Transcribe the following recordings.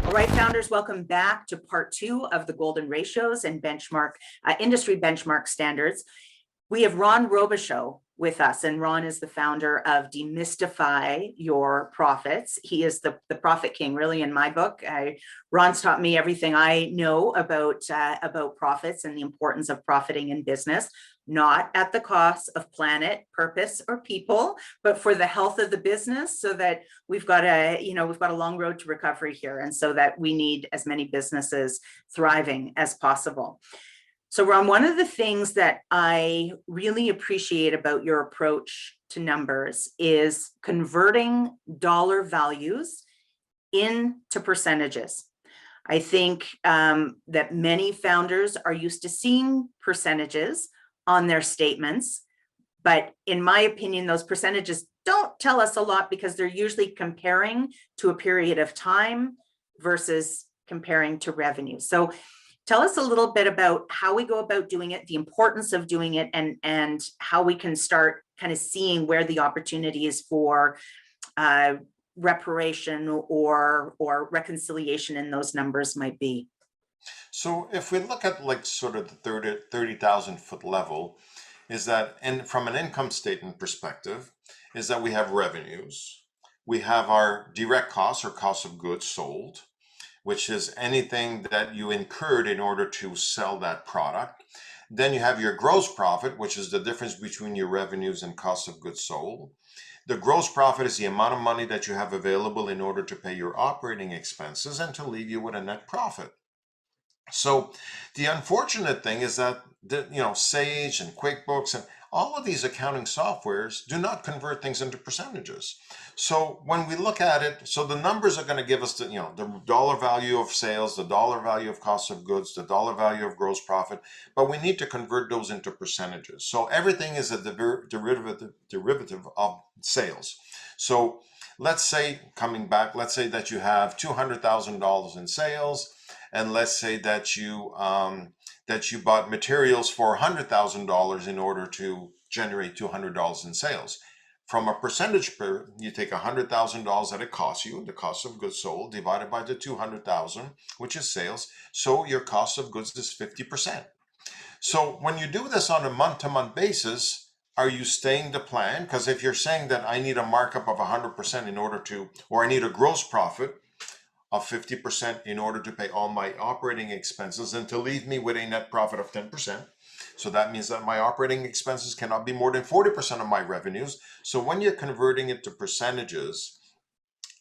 All right, founders, welcome back to part 2 of the golden ratios and benchmark industry benchmark standards. We have Ron Robichaux with us, and Ron is the founder of Demystify Your Profits. He is the profit king, really, in my book. Ron's taught me everything I know about profits and the importance of profiting in business, not at the cost of planet, purpose, or people, but for the health of the business, so that we've got a long road to recovery here, and so that we need as many businesses thriving as possible. So Ron, one of the things that I really appreciate about your approach to numbers is converting dollar values into percentages. I think that many founders are used to seeing percentages on their statements, but in my opinion, those percentages don't tell us a lot because they're usually comparing to a period of time versus comparing to revenue. So tell us a little bit about how we go about doing it, the importance of doing it, and how we can start kind of seeing where the opportunity is for reparation or reconciliation in those numbers might be. So if we look at like sort of the 30,000 foot level, is that, and from an income statement perspective, is that we have revenues, we have our direct costs or cost of goods sold, which is anything that you incurred in order to sell that product. Then you have your gross profit, which is the difference between your revenues and cost of goods sold. The gross profit is the amount of money that you have available in order to pay your operating expenses and to leave you with a net profit. So the unfortunate thing is that Sage and QuickBooks and all of these accounting softwares do not convert things into percentages. So when we look at it, so the numbers are going to give us the dollar value of sales, the dollar value of cost of goods, the dollar value of gross profit, but we need to convert those into percentages. So everything is a derivative of sales. So let's say, coming back, let's say that you have $200,000 in sales, and let's say that you bought materials for $100,000 in order to generate $200 in sales. From a percentage you take $100,000 that it costs you, the cost of goods sold, divided by the 200,000, which is sales. So your cost of goods is 50%. So when you do this on a month-to-month basis, are you staying the plan? Because if you're saying that I need a markup of 100% in order to, or I need a gross profit of 50% in order to pay all my operating expenses and to leave me with a net profit of 10%. So that means that my operating expenses cannot be more than 40% of my revenues. So when you're converting it to percentages,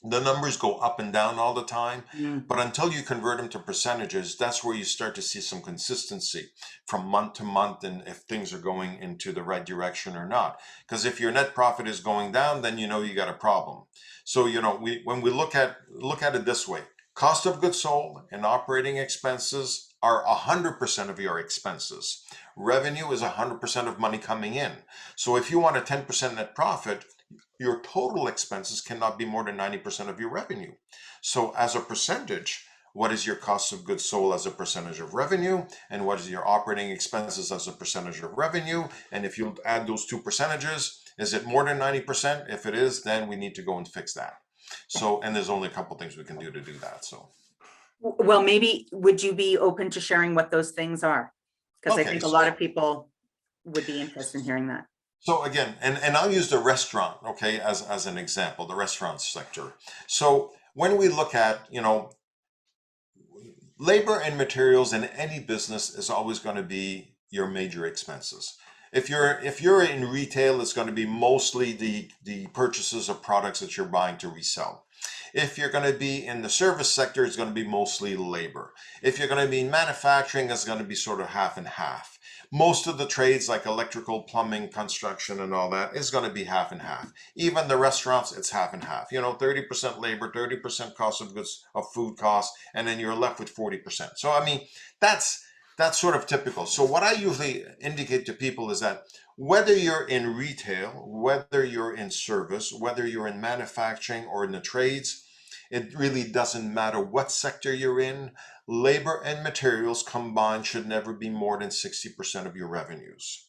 the numbers go up and down all the time. But until you convert them to percentages, that's where you start to see some consistency from month to month, and if things are going into the right direction or not. Because if your net profit is going down, then you got a problem. So when we look at it this way, cost of goods sold and operating expenses are 100% of your expenses. Revenue is 100% of money coming in. So if you want a 10% net profit, your total expenses cannot be more than 90% of your revenue. So as a percentage, what is your cost of goods sold as a percentage of revenue, and what is your operating expenses as a percentage of revenue? And if you add those two percentages, is it more than 90%? If it is, then we need to go and fix that. So, and there's only a couple things we can do to do that. So, well, maybe would you be open to sharing what those things are? Because I think a lot of people would be interested in hearing that. So again, and I'll use the restaurant, okay, as an example, the restaurant sector. So when we look at, labor and materials in any business is always going to be your major expenses. If you're in retail, it's going to be mostly the purchases of products that you're buying to resell. If you're going to be in the service sector, it's going to be mostly labor. If you're going to be in manufacturing, it's going to be sort of half and half. Most of the trades like electrical, plumbing, construction, and all that is going to be half and half. Even the restaurants, it's half and half. 30% labor, 30% cost of goods, of food costs, and then you're left with 40%. So, I mean, that's sort of typical. So what I usually indicate to people is that whether you're in retail, whether you're in service, whether you're in manufacturing or in the trades, it really doesn't matter what sector you're in. Labor and materials combined should never be more than 60% of your revenues.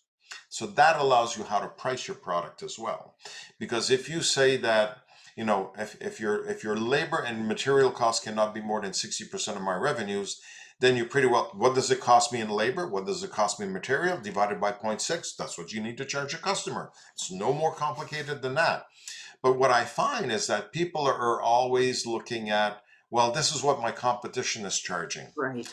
So that allows you how to price your product as well. Because if you say that, if your labor and material costs cannot be more than 60% of my revenues, then you pretty well, what does it cost me in labor? What does it cost me in material? Divided by 0.6. That's what you need to charge a customer. It's no more complicated than that. But what I find is that people are always looking at, well, this is what my competition is charging. Right.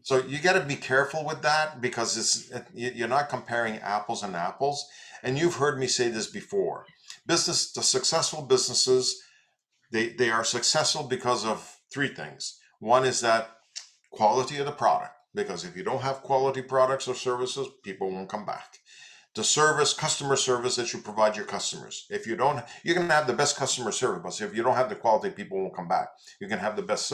So you got to be careful with that, because you're not comparing apples and apples. And you've heard me say this before. The successful businesses, they are successful because of three things. One is that quality of the product, because if you don't have quality products or services, people won't come back. The service, customer service that you provide your customers. If you don't, you can have the best customer service, but if you don't have the quality, people won't come back. You can have the best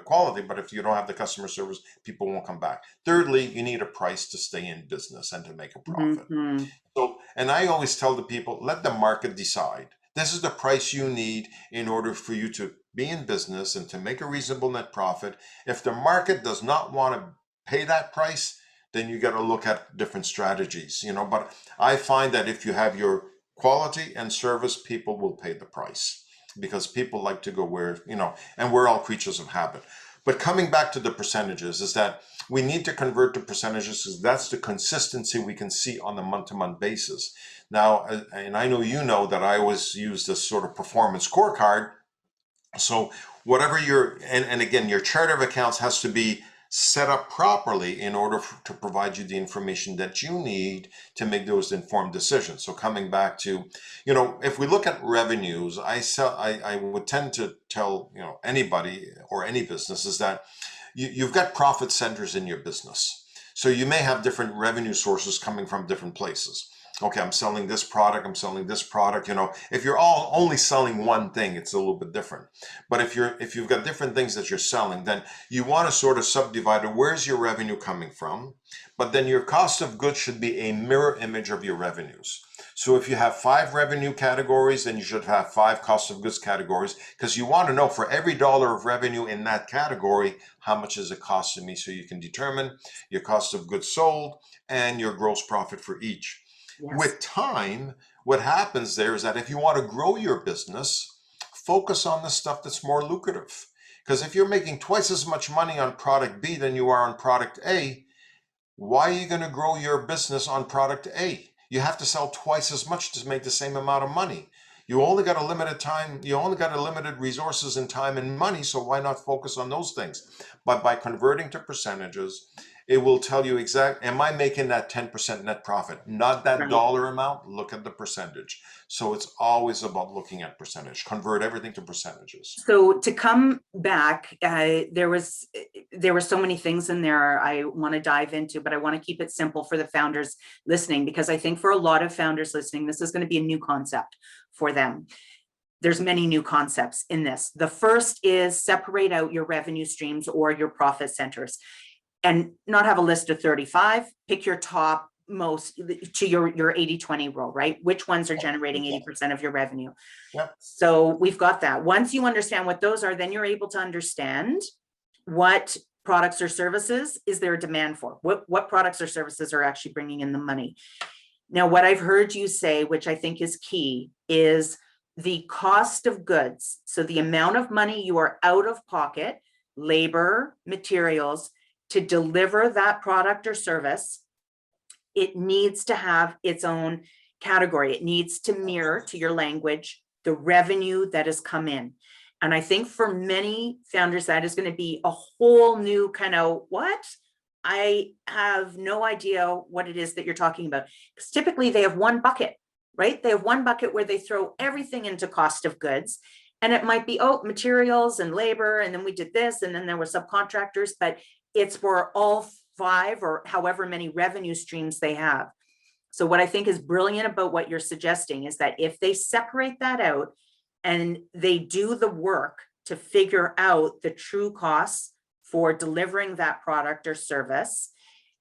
quality, but if you don't have the customer service, people won't come back. Thirdly, you need a price to stay in business and to make a profit. Mm-hmm. So, and I always tell the people, let the market decide. This is the price you need in order for you to be in business and to make a reasonable net profit. If the market does not want to pay that price, then you got to look at different strategies, but I find that if you have your quality and service, people will pay the price, because people like to go where, and we're all creatures of habit. But coming back to the percentages, is that we need to convert to percentages, because that's the consistency we can see on a month-to-month basis. Now, and I know that I always use this sort of performance scorecard. So whatever and again, your chart of accounts has to be set up properly in order to provide you the information that you need to make those informed decisions. So coming back to, if we look at revenues, I would tend to tell, anybody or any business, is that you've got profit centers in your business. So you may have different revenue sources coming from different places. Okay, I'm selling this product, if you're only selling one thing, it's a little bit different. But if you've got different things that you're selling, then you want to sort of subdivide it. Where's your revenue coming from? But then your cost of goods should be a mirror image of your revenues. So if you have 5 revenue categories, then you should have 5 cost of goods categories, because you want to know for every dollar of revenue in that category, how much is it costing me, so you can determine your cost of goods sold and your gross profit for each. Yes. With time, what happens there is that if you want to grow your business, focus on the stuff that's more lucrative. Because if you're making twice as much money on product B than you are on product A, why are you going to grow your business on product A? You have to sell twice as much to make the same amount of money. You only got a limited time, you only got a limited resources in time and money, so why not focus on those things? But by converting to percentages, it will tell you exactly, am I making that 10% net profit? Not that dollar amount, look at the percentage. So it's always about looking at percentage, convert everything to percentages. So to come back, there were so many things in there I want to dive into, but I want to keep it simple for the founders listening, because I think for a lot of founders listening, this is going to be a new concept for them. There's many new concepts in this. The first is separate out your revenue streams or your profit centers, and not have a list of 35, pick your top most to your 80-20 rule, right? Which ones are generating 80% of your revenue? Yep. So we've got that. Once you understand what those are, then you're able to understand what products or services is there a demand for? What products or services are actually bringing in the money? Now, what I've heard you say, which I think is key, is the cost of goods. So the amount of money you are out of pocket, labor, materials, to deliver that product or service, it needs to have its own category. It needs to mirror, to your language, the revenue that has come in. And I think for many founders, that is going to be a whole new kind of, what? I have no idea what it is that you're talking about. Because typically they have one bucket, right? They have one bucket where they throw everything into cost of goods. And it might be, materials and labor, and then we did this, and then there were subcontractors, but it's for all 5 or however many revenue streams they have. So what I think is brilliant about what you're suggesting is that if they separate that out and they do the work to figure out the true costs for delivering that product or service,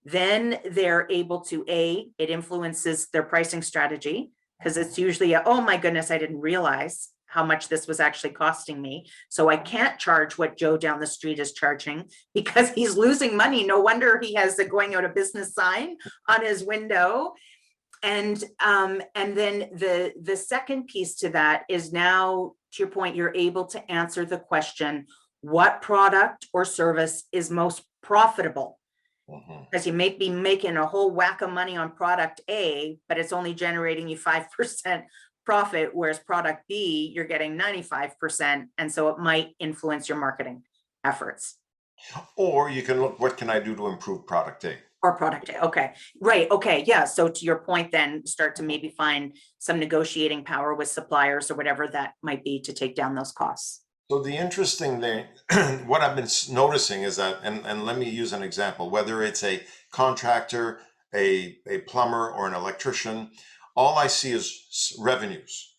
then they're able to, it influences their pricing strategy, because it's usually oh my goodness, I didn't realize how much this was actually costing me. So I can't charge what Joe down the street is charging because he's losing money. No wonder he has a going out of business sign on his window. And then the second piece to that is now to your point, you're able to answer the question, what product or service is most profitable? Because you may be making a whole whack of money on product A, but it's only generating you 5% profit, whereas product B, you're getting 95%. And so it might influence your marketing efforts. Or you can look, what can I do to improve product A? Or product A. Okay, right. Okay, yeah. So to your point, then start to maybe find some negotiating power with suppliers or whatever that might be to take down those costs. So the interesting thing, what I've been noticing is that, and let me use an example, whether it's a contractor, a plumber, or an electrician, all I see is revenues.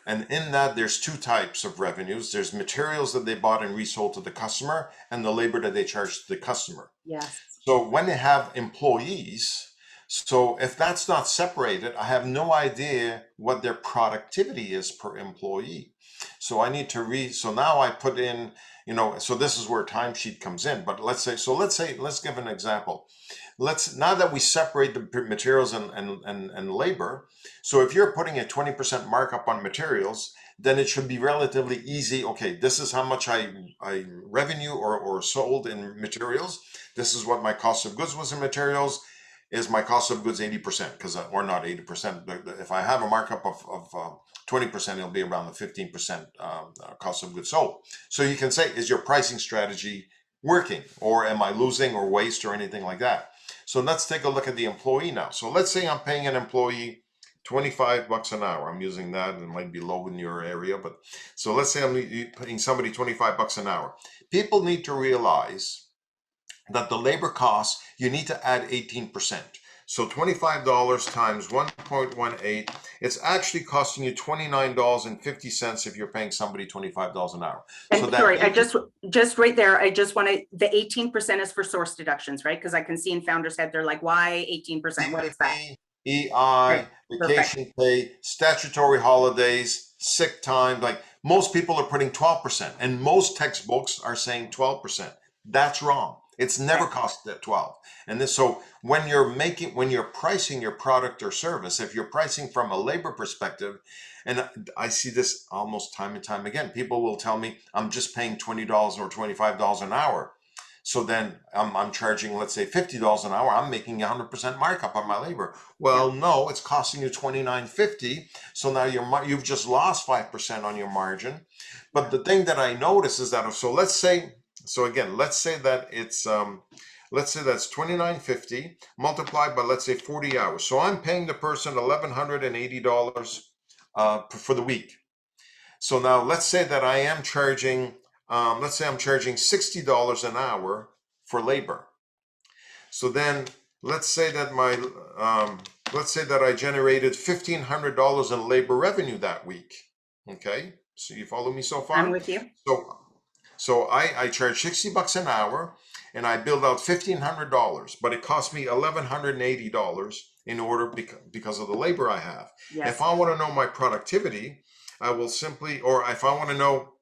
And in that, there's two types of revenues. There's materials that they bought and resold to the customer, and the labor that they charge to the customer. Yes. So when they have employees, so if that's not separated, I have no idea what their productivity is per employee. So I need to so now I put in, so this is where timesheet comes in. But let's give an example. Now that we separate the materials and labor, so if you're putting a 20% markup on materials, then it should be relatively easy. Okay, this is how much I revenue or sold in materials. This is what my cost of goods was in materials. Is my cost of goods 80%? Or not 80%. If I have a markup of 20%, it'll be around the 15% cost of goods sold. So you can say, is your pricing strategy working, or am I losing or waste or anything like that? So let's take a look at the employee now. So let's say I'm paying an employee $25 an hour. I'm using that, and it might be low in your area, but so let's say I'm paying somebody $25 an hour. People need to realize that the labor costs, you need to add 18%. So $25 times 1.18, it's actually costing you $29.50 if you're paying somebody $25 an hour. And so sorry, I just right there, I just want to, the 18% is for source deductions, right? Because I can see in Founders Head, they're like, why 18%? What is that? EI, vacation pay, statutory holidays, sick time. Like most people are putting 12%, and most textbooks are saying 12%. That's wrong. It's never cost that 12. And this, so when you're pricing your product or service, if you're pricing from a labor perspective, and I see this almost time and time again, people will tell me I'm just paying $20 or $25 an hour. So then I'm charging, let's say $50 an hour. I'm making 100% markup on my labor. Well, no, it's costing you $29.50. So now you've just lost 5% on your margin. But the thing that I notice is that, let's say that it's let's say that's $29.50 multiplied by, let's say, 40 hours. So I'm paying the person $1,180 for the week. So now let's say that I am charging, let's say I'm charging $60 an hour for labor. So then let's say that I generated $1,500 in labor revenue that week. Okay, so you follow me so far? I'm with you. So I charge $60 an hour, and I billed out $1,500, but it cost me $1,180 in order because of the labor I have. Yes. If I want to know my productivity, I will simply, or if I want to know,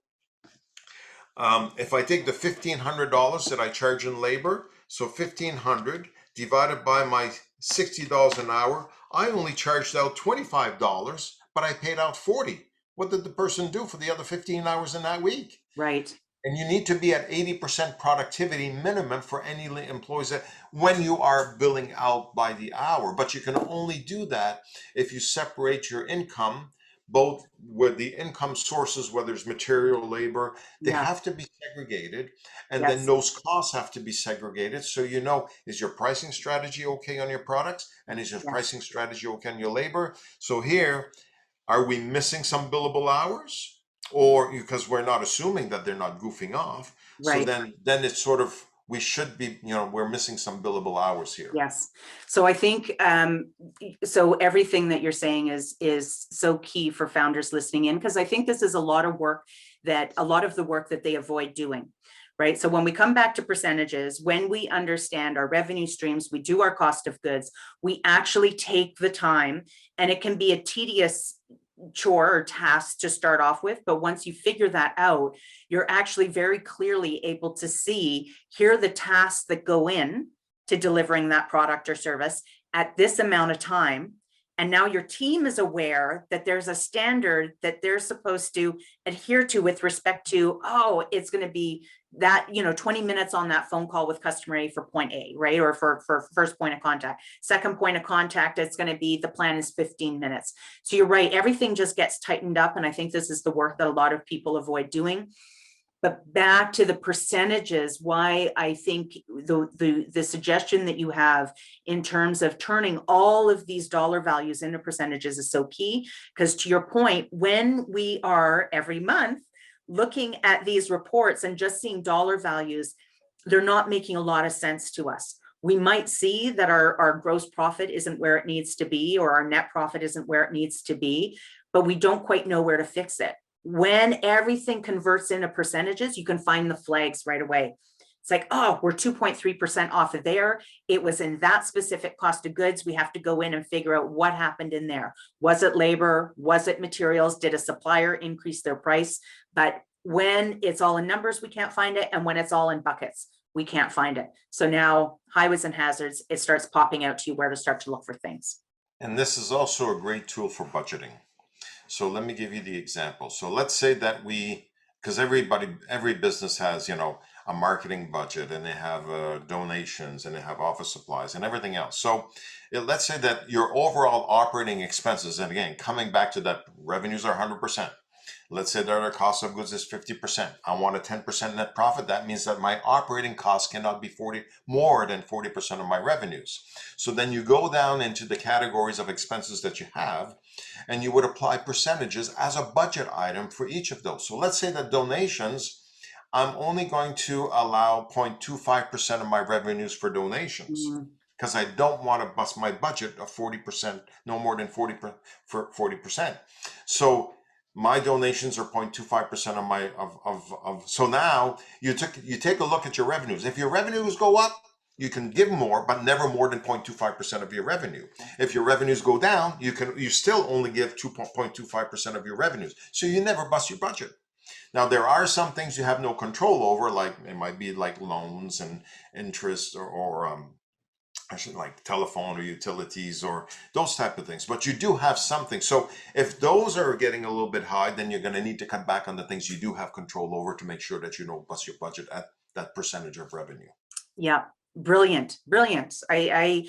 if I take the $1,500 that I charge in labor, so $1,500 divided by my $60 an hour, I only charged out $25, but I paid out $40. What did the person do for the other 15 hours in that week? Right. And you need to be at 80% productivity minimum for any employees when you are billing out by the hour. But you can only do that if you separate your income, both with the income sources, whether it's material, labor, they have to be segregated. And then those costs have to be segregated. So is your pricing strategy okay on your products? And is your pricing strategy okay on your labor? So here, are we missing some billable hours? Or because we're not assuming that they're not goofing off. Right. So then it's sort of, we should be, we're missing some billable hours here. Yes. So I think, so everything that you're saying is so key for founders listening in, because I think this is a lot of the work that they avoid doing. Right. So when we come back to percentages, when we understand our revenue streams, we do our cost of goods, we actually take the time, and it can be a tedious chore or task to start off with. But once you figure that out, you're actually very clearly able to see, here are the tasks that go in to delivering that product or service at this amount of time. And now your team is aware that there's a standard that they're supposed to adhere to with respect to, oh, it's going to be that, 20 minutes on that phone call with customer A for point A, right? Or for first point of contact. Second point of contact, it's going to be, the plan is 15 minutes. So you're right, everything just gets tightened up. And I think this is the work that a lot of people avoid doing. But back to the percentages, why I think the suggestion that you have in terms of turning all of these dollar values into percentages is so key. Because to your point, when we are every month looking at these reports and just seeing dollar values, they're not making a lot of sense to us. We might see that our gross profit isn't where it needs to be, or our net profit isn't where it needs to be, but we don't quite know where to fix it. When everything converts into percentages, you can find the flags right away. It's like, oh, we're 2.3% off of there. It was in that specific cost of goods. We have to go in and figure out what happened in there. Was it labor? Was it materials? Did a supplier increase their price? But when it's all in numbers, we can't find it. And when it's all in buckets, we can't find it. So now highways and hazards, it starts popping out to you where to start to look for things. And this is also a great tool for budgeting. So let me give you the example. So let's say that because every business has, a marketing budget, and they have donations, and they have office supplies and everything else. So let's say that your overall operating expenses, and again, coming back to that, revenues are 100%. Let's say that our cost of goods is 50%. I want a 10% net profit. That means that my operating costs cannot be more than 40% of my revenues. So then you go down into the categories of expenses that you have, and you would apply percentages as a budget item for each of those. So let's say that donations, I'm only going to allow 0.25% of my revenues for donations, because I don't want to bust my budget of 40%, no more than 40%. So my donations are 0.25% of my so now you take a look at your revenues. If your revenues go up, you can give more, but never more than 0.25% of your revenue. If your revenues go down, you still only give 2.25% of your revenues. So you never bust your budget. Now, there are some things you have no control over, like it might be like loans and interest, or like telephone or utilities or those type of things, but you do have something. So if those are getting a little bit high, then you're going to need to cut back on the things you do have control over to make sure that you don't bust your budget at that percentage of revenue. Yeah, brilliant. I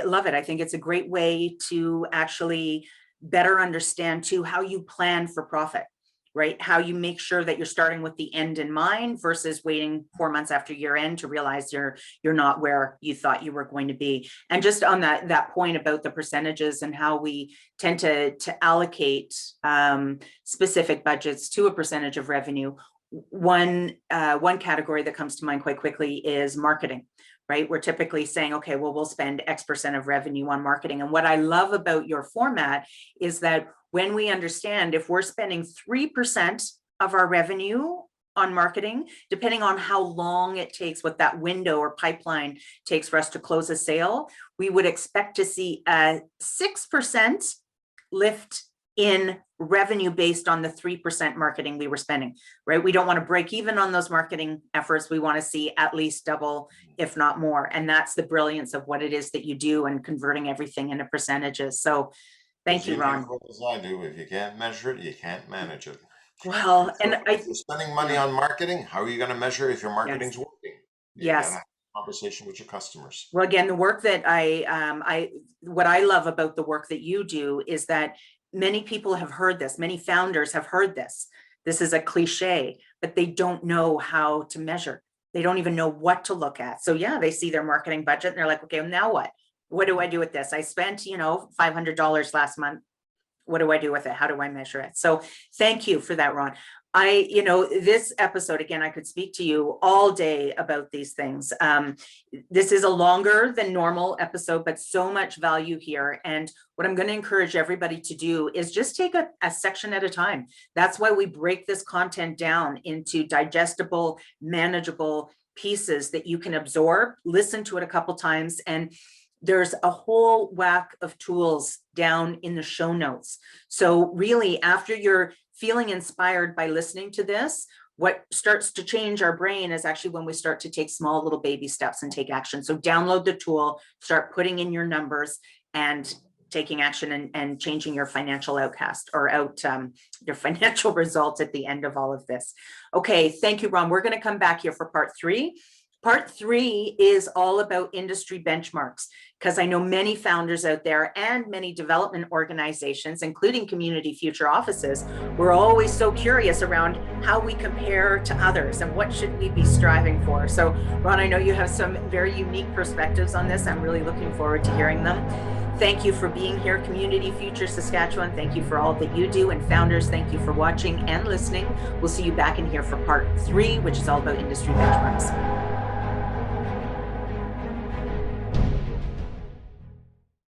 love it. I think it's a great way to actually better understand too how you plan for profit, right? How you make sure that you're starting with the end in mind versus waiting 4 months after year end to realize you're not where you thought you were going to be. And just on that point about the percentages and how we tend to allocate specific budgets to a percentage of revenue. One category that comes to mind quite quickly is marketing, right? We're typically saying, okay, well, we'll spend X% of revenue on marketing. And what I love about your format is that when we understand if we're spending 3% of our revenue on marketing, depending on how long it takes, what that window or pipeline takes for us to close a sale, we would expect to see a 6% lift in revenue based on the 3% marketing we were spending, right? We don't want to break even on those marketing efforts. We want to see at least double, if not more. And that's the brilliance of what it is that you do and converting everything into percentages. So thank you, Ron. As I do, if you can't measure it, you can't manage it. Well, So and if you're spending money on marketing, how are you going to measure if your marketing's working? You yes. gotta have a conversation with your customers. Well, again, the work that what I love about the work that you do is that many people have heard this, many founders have heard this. This is a cliche, but they don't know how to measure. They don't even know what to look at. So yeah, they see their marketing budget and they're like, okay, well, now what? What do I do with this? I spent, $500 last month. What do I do with it? How do I measure it? So thank you for that, Ron. This episode, again, I could speak to you all day about these things. This is a longer than normal episode, but so much value here. And what I'm going to encourage everybody to do is just take a section at a time. That's why we break this content down into digestible, manageable pieces that you can absorb, listen to it a couple times, and there's a whole whack of tools down in the show notes. So really, after you're feeling inspired by listening to this, what starts to change our brain is actually when we start to take small little baby steps and take action. So download the tool, start putting in your numbers, and taking action and changing your financial your financial results at the end of all of this. Okay, thank you, Ron. We're going to come back here for part 3. Part 3 is all about industry benchmarks, because I know many founders out there and many development organizations, including community future offices, we're always so curious around how we compare to others and what should we be striving for. So Ron, I know you have some very unique perspectives on this. I'm really looking forward to hearing them. Thank you for being here, Community Future Saskatchewan. Thank you for all that you do. And founders, thank you for watching and listening. We'll see you back in here for part 3, which is all about industry benchmarks.